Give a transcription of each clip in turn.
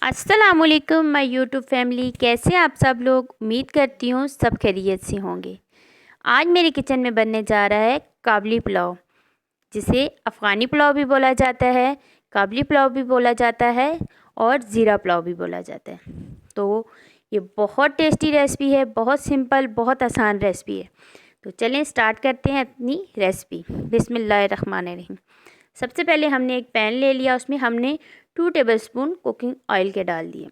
अस्सलामुअलैकुम my YouTube family, कैसे आप सब लोग। उम्मीद करती हूँ सब खैरियत से होंगे। आज मेरे किचन में बनने जा रहा है काबली पुलाव, जिसे अफ़गानी पुलाव भी बोला जाता है, काबली पुलाव भी बोला जाता है और ज़ीरा पुलाव भी बोला जाता है। तो ये बहुत टेस्टी रेसिपी है, बहुत सिंपल, बहुत आसान रेसिपी है। तो चलें स्टार्ट करते हैं अपनी रेसिपी। बिस्मिल्लाहिर्रहमानिर्रहीम। सबसे पहले हमने एक पैन ले लिया, उसमें हमने 2 टेबलस्पून कुकिंग ऑयल के डाल दिए।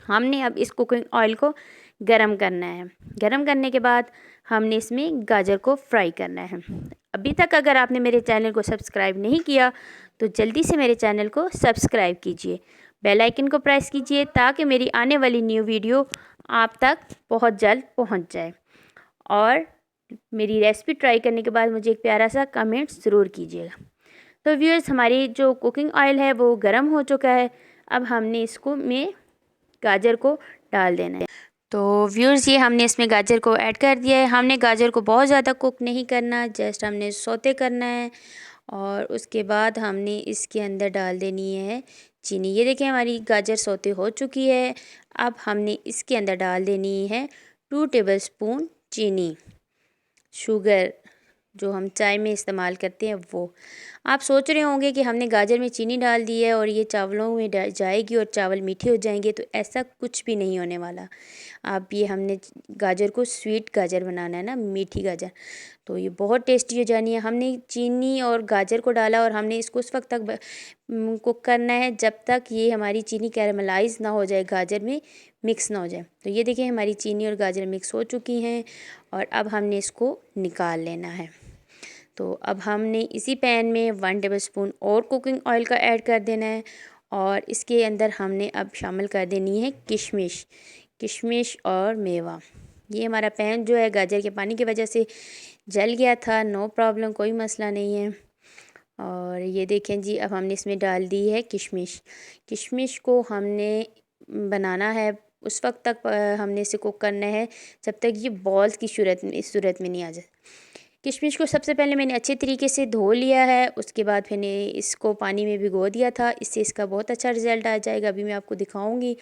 हमने अब इस कुकिंग ऑयल को गरम करना है। गरम करने के बाद हमने इसमें गाजर को फ्राई करना है। अभी तक अगर आपने मेरे चैनल को सब्सक्राइब नहीं किया तो जल्दी से मेरे चैनल को सब्सक्राइब कीजिए, बेल आइकन को प्रेस कीजिए ताकि मेरी आने वाली न्यू वीडियो आप तक बहुत जल्द पहुंच जाए। और मेरी रेसिपी ट्राई करने के बाद मुझे एक प्यारा सा कमेंट ज़रूर कीजिएगा। तो व्यूअर्स, हमारी जो कुकिंग ऑयल है वो गर्म हो चुका है। अब हमने इसको में गाजर को डाल देना है। तो व्यूअर्स, ये हमने इसमें गाजर को ऐड कर दिया है। हमने गाजर को बहुत ज़्यादा कुक नहीं करना, जस्ट हमने सौते करना है। और उसके बाद हमने इसके अंदर डाल देनी है चीनी। ये देखिए हमारी गाजर सौते हो चुकी है। अब हमने इसके अंदर डाल देनी है 2 टेबलस्पून चीनी, शुगर जो हम चाय में इस्तेमाल करते हैं वो। आप सोच रहे होंगे कि हमने गाजर में चीनी डाल दी है और ये चावलों में जाएगी और चावल मीठे हो जाएंगे, तो ऐसा कुछ भी नहीं होने वाला। आप ये हमने गाजर को स्वीट गाजर बनाना है ना, मीठी गाजर, तो ये बहुत टेस्टी हो जानी है। हमने चीनी और गाजर को डाला और हमने इसको उस वक्त तक कुक करना है जब तक ये हमारी चीनी कैरामलाइज ना हो जाए, गाजर में मिक्स ना हो जाए। तो ये देखिए हमारी चीनी और गाजर मिक्स हो चुकी हैं और अब हमने इसको निकाल लेना है। तो अब हमने इसी पैन में 1 टेबलस्पून और कुकिंग ऑयल का ऐड कर देना है और इसके अंदर हमने अब शामिल कर देनी है किशमिश और मेवा। ये हमारा पैन जो है गाजर के पानी की वजह से जल गया था, नो प्रॉब्लम, कोई मसला नहीं है। और ये देखें जी, अब हमने इसमें डाल दी है किशमिश को हमने बनाना है उस वक्त तक, हमने इसे कुक करना है जब तक ये बॉल्स की सूरत में नहीं आ जाए। किशमिश को सबसे पहले मैंने अच्छे तरीके से धो लिया है, उसके बाद फिर इसको पानी में भिगो दिया था। इससे इसका बहुत अच्छा रिज़ल्ट आ जाएगा। अभी मैं आपको दिखाऊंगी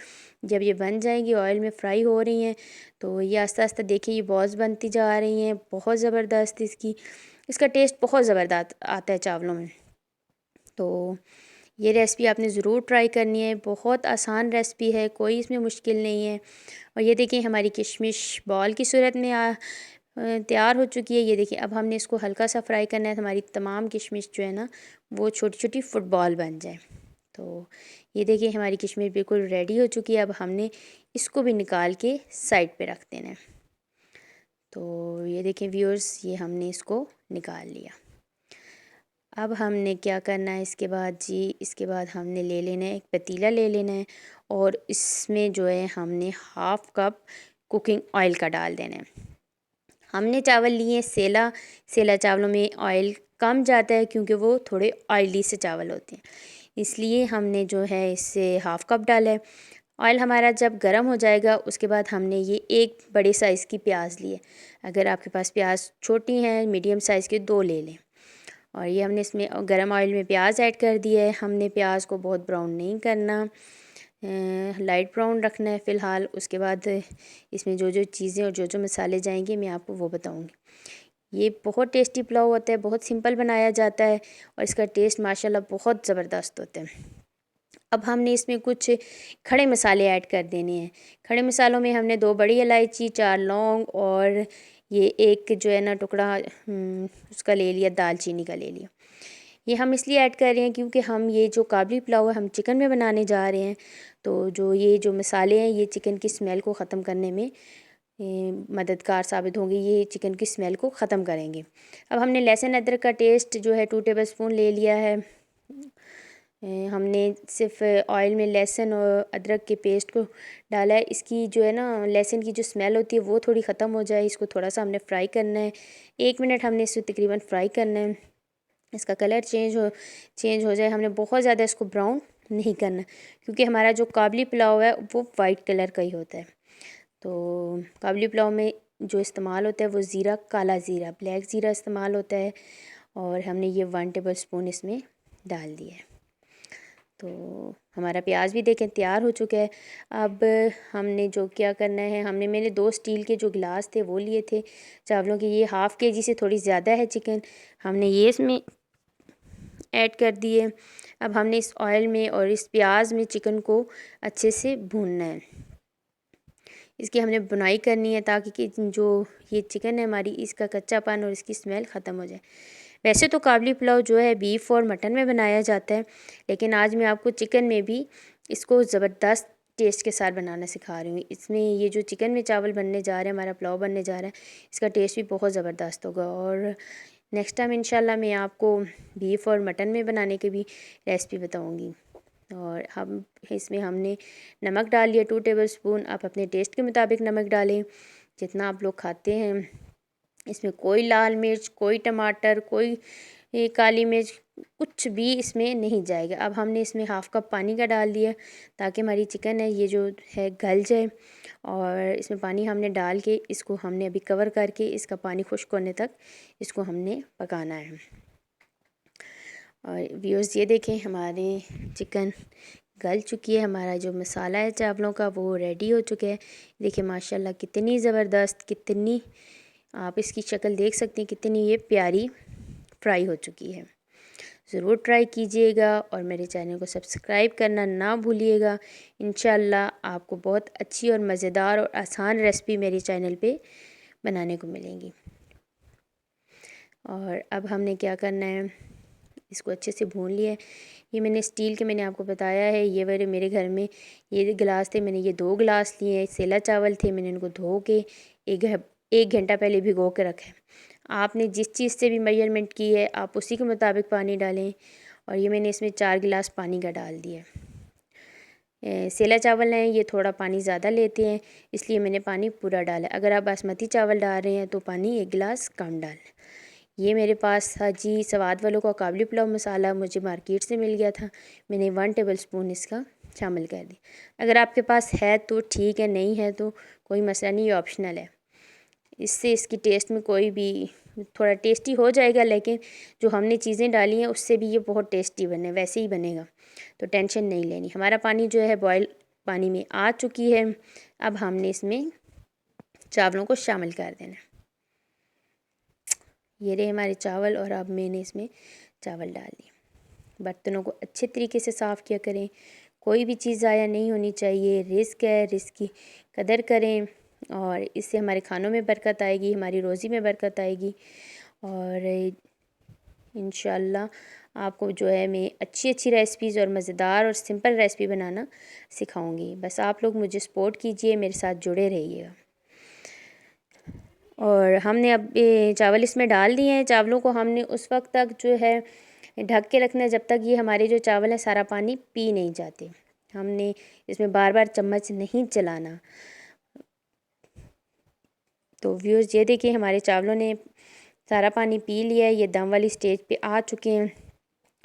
जब ये बन जाएंगी, ऑयल में फ्राई हो रही हैं, तो ये आस्ता आस्ता देखिए ये बॉल्स बनती जा रही हैं। बहुत ज़बरदस्त इसका टेस्ट बहुत ज़बरदस्त आता है चावलों में। तो ये रेसिपी आपने ज़रूर ट्राई करनी है, बहुत आसान रेसिपी है, कोई इसमें मुश्किल नहीं है। और ये देखिए हमारी किशमिश बॉल की सूरत में तैयार हो चुकी है। ये देखिए अब हमने इसको हल्का सा फ्राई करना है, हमारी तमाम किशमिश जो है ना वो छोटी छोटी फुटबॉल बन जाए। तो ये देखिए हमारी किशमिश बिल्कुल रेडी हो चुकी है। अब हमने इसको भी निकाल के साइड पे रख देना है। तो ये देखें व्यूअर्स, ये हमने इसको निकाल लिया। अब हमने क्या करना है इसके बाद जी, इसके बाद हमने ले लेना है एक पतीला ले लेना है और इसमें जो है हमने 1/2 कप कुकिंग ऑयल का डाल देना है। हमने चावल लिए सेला चावलों में ऑयल कम जाता है क्योंकि वो थोड़े ऑयली से चावल होते हैं, इसलिए हमने जो है इससे 1/2 कप डाला है। ऑयल हमारा जब गर्म हो जाएगा उसके बाद हमने ये एक बड़े साइज़ की प्याज ली है। अगर आपके पास प्याज छोटी हैं, मीडियम साइज़ के 2 ले लें। और ये हमने इसमें गर्म ऑयल में प्याज ऐड कर दिया है। हमने प्याज को बहुत ब्राउन नहीं करना, लाइट ब्राउन रखना है फ़िलहाल। उसके बाद इसमें जो जो चीज़ें और जो जो मसाले जाएंगे मैं आपको वो बताऊंगी। ये बहुत टेस्टी पुलाव होता है, बहुत सिंपल बनाया जाता है और इसका टेस्ट माशाल्लाह बहुत ज़बरदस्त होता है। अब हमने इसमें कुछ खड़े मसाले ऐड कर देने हैं। खड़े मसालों में हमने 2 बड़ी इलायची, 4 लौंग और ये एक जो है ना टुकड़ा उसका ले लिया, दालचीनी का ले लिया। ये हम इसलिए ऐड कर रहे हैं क्योंकि हम ये जो काबली पुलाव है हम चिकन में बनाने जा रहे हैं, तो जो मसाले हैं ये चिकन की स्मेल को ख़त्म करने में मददगार साबित होंगे, ये चिकन की स्मेल को ख़त्म करेंगे। अब हमने लहसुन अदरक का टेस्ट जो है 2 टेबलस्पून ले लिया है। हमने सिर्फ ऑयल में लहसुन और अदरक के पेस्ट को डाला है। इसकी जो है ना लहसुन की जो स्मेल होती है वो थोड़ी ख़त्म हो जाए, इसको थोड़ा सा हमने फ्राई करना है। 1 मिनट हमने इसे तकरीबन फ्राई करना है, इसका कलर चेंज हो जाए। हमने बहुत ज़्यादा इसको ब्राउन नहीं करना क्योंकि हमारा जो काबली पुलाव है वो वाइट कलर का ही होता है। तो काबली पुलाव में जो इस्तेमाल होता है वो ज़ीरा, काला ज़ीरा, ब्लैक ज़ीरा इस्तेमाल होता है। और हमने ये 1 टेबलस्पून इसमें डाल दिया है। तो हमारा प्याज भी देखें तैयार हो चुका है। अब हमने जो क्या करना है, मैंने 2 स्टील के जो गिलास थे वो लिए थे चावलों के। ये हाफ़ केजी से थोड़ी ज़्यादा है चिकन, हमने ये इसमें ऐड कर दिए। अब हमने इस ऑयल में और इस प्याज में चिकन को अच्छे से भूनना है। इसकी हमने बुनाई करनी है ताकि कि जो ये चिकन है हमारी, इसका कच्चापन और इसकी स्मेल ख़त्म हो जाए। वैसे तो काबली पुलाव जो है बीफ और मटन में बनाया जाता है, लेकिन आज मैं आपको चिकन में भी इसको ज़बरदस्त टेस्ट के साथ बनाना सिखा रही हूँ। इसमें ये जो चिकन में चावल बनने जा रहे हैं, हमारा पुलाव बनने जा रहा है, इसका टेस्ट भी बहुत ज़बरदस्त होगा। और नेक्स्ट टाइम इंशाल्लाह मैं आपको बीफ और मटन में बनाने की भी रेसिपी बताऊँगी। और हम इसमें हमने नमक डाल लिया 2 टेबलस्पून। आप अपने टेस्ट के मुताबिक नमक डालें जितना आप लोग खाते हैं। इसमें कोई लाल मिर्च, कोई टमाटर, कोई काली मिर्च, कुछ भी इसमें नहीं जाएगा। अब हमने इसमें हाफ़ कप पानी का डाल दिया ताकि हमारी चिकन है ये जो है गल जाए। और इसमें पानी हमने डाल के इसको हमने अभी कवर करके इसका पानी खुश्क होने तक इसको हमने पकाना है। और व्यूअर्स ये देखें हमारे चिकन गल चुकी है, हमारा जो मसाला है चावलों का वो रेडी हो चुका है। देखिए माशाल्लाह कितनी ज़बरदस्त, कितनी आप इसकी शक्ल देख सकते हैं कितनी ये प्यारी फ्राई हो चुकी है। ज़रूर ट्राई कीजिएगा और मेरे चैनल को सब्सक्राइब करना ना भूलिएगा। इंशाल्लाह आपको बहुत अच्छी और मज़ेदार और आसान रेसिपी मेरे चैनल पे बनाने को मिलेंगी। और अब हमने क्या करना है, इसको अच्छे से भून लिया है। ये मैंने स्टील के मैंने आपको बताया है, ये वाले मेरे घर में ये गिलास थे, मैंने ये 2 गिलास लिए हैं। सेला चावल थे, मैंने इनको धो के 1 घंटा पहले भिगो के रखा है। आपने जिस चीज़ से भी मेजरमेंट की है आप उसी के मुताबिक पानी डालें। और ये मैंने इसमें 4 गिलास पानी का डाल दिया। सेला चावल हैं ये थोड़ा पानी ज़्यादा लेते हैं, इसलिए मैंने पानी पूरा डाला। अगर आप बासमती चावल डाल रहे हैं तो पानी 1 गिलास कम डालें। ये मेरे पास था जी स्वाद वालों का काबली पुलाव मसाला, मुझे मार्केट से मिल गया था, मैंने 1 टेबलस्पून इसका शामिल कर दिया। अगर आपके पास है तो ठीक है, नहीं है तो कोई मसला नहीं, ये ऑप्शनल है। इससे इसकी टेस्ट में कोई भी थोड़ा टेस्टी हो जाएगा, लेकिन जो हमने चीज़ें डाली हैं उससे भी ये बहुत टेस्टी बने, वैसे ही बनेगा, तो टेंशन नहीं लेनी। हमारा पानी जो है बॉयल पानी में आ चुकी है। अब हमने इसमें चावलों को शामिल कर देना। ये रहे हमारे चावल और अब मैंने इसमें चावल डाल दिए। बर्तनों को अच्छे तरीके से साफ़ किया करें, कोई भी चीज़ ज़ाया नहीं होनी चाहिए। रिस्क है, रिस्क की कदर करें और इससे हमारे खानों में बरकत आएगी, हमारी रोज़ी में बरकत आएगी। और इंशाल्लाह आपको जो है मैं अच्छी अच्छी रेसिपीज़ और मज़ेदार और सिंपल रेसिपी बनाना सिखाऊंगी। बस आप लोग मुझे सपोर्ट कीजिए, मेरे साथ जुड़े रहिएगा। और हमने अब चावल इसमें डाल दिए हैं। चावलों को हमने उस वक्त तक जो है ढक के रखना है जब तक ये हमारे जो चावल है सारा पानी पी नहीं जाते। हमने इसमें बार बार चम्मच नहीं चलाना। तो व्यूअर्स ये देखिए हमारे चावलों ने सारा पानी पी लिया है, ये दम वाली स्टेज पे आ चुके हैं।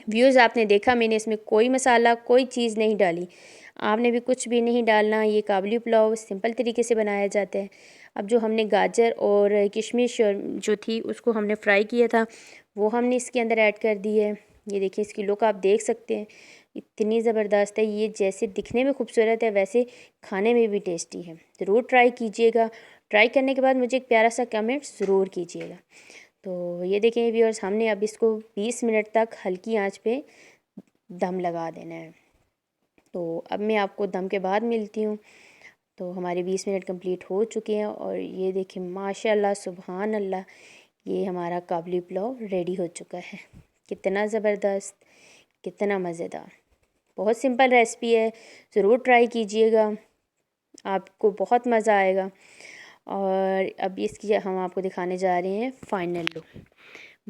व्यूअर्स आपने देखा मैंने इसमें कोई मसाला कोई चीज़ नहीं डाली, आपने भी कुछ भी नहीं डालना। ये काबली पुलाव सिंपल तरीके से बनाया जाता है। अब जो हमने गाजर और किशमिश जो थी उसको हमने फ्राई किया था वो हमने इसके अंदर ऐड कर दी है। ये देखिए इसकी लुक आप देख सकते हैं, इतनी ज़बरदस्त है। ये जैसे दिखने में खूबसूरत है वैसे खाने में भी टेस्टी है। ज़रूर ट्राई कीजिएगा। ट्राई करने के बाद मुझे एक प्यारा सा कमेंट ज़रूर कीजिएगा। तो ये देखें व्यूअर्स हमने अब इसको 20 मिनट तक हल्की आंच पे दम लगा देना है। तो अब मैं आपको दम के बाद मिलती हूँ। तो हमारे 20 मिनट कंप्लीट हो चुके हैं और ये देखें माशाल्लाह सुभान अल्लाह, ये हमारा काबली पुलाव रेडी हो चुका है। कितना ज़बरदस्त, कितना मज़ेदार, बहुत सिंपल रेसिपी है, ज़रूर ट्राई कीजिएगा, आपको बहुत मज़ा आएगा। और अब इसकी हम आपको दिखाने जा रहे हैं फ़ाइनल लुक,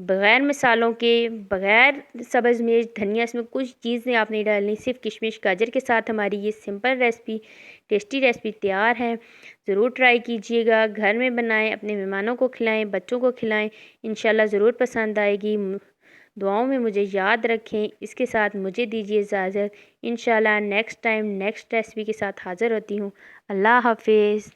बग़ैर मसालों के, बग़ैर सब्ज़ मिर्च धनिया, इसमें कुछ चीज़ नहीं आप नहीं डालनी, सिर्फ किशमिश गाजर के साथ हमारी ये सिंपल रेसिपी टेस्टी रेसिपी तैयार है। ज़रूर ट्राई कीजिएगा, घर में बनाएं, अपने मेहमानों को खिलाएं, बच्चों को खिलाएं, इंशाल्लाह ज़रूर पसंद आएगी। दुआओं में मुझे याद रखें। इसके साथ मुझे दीजिए इजाज़त। इंशाल्लाह नेक्स्ट टाइम नेक्स्ट रेसिपी के साथ हाज़िर होती हूँ। अल्लाह हाफिज़।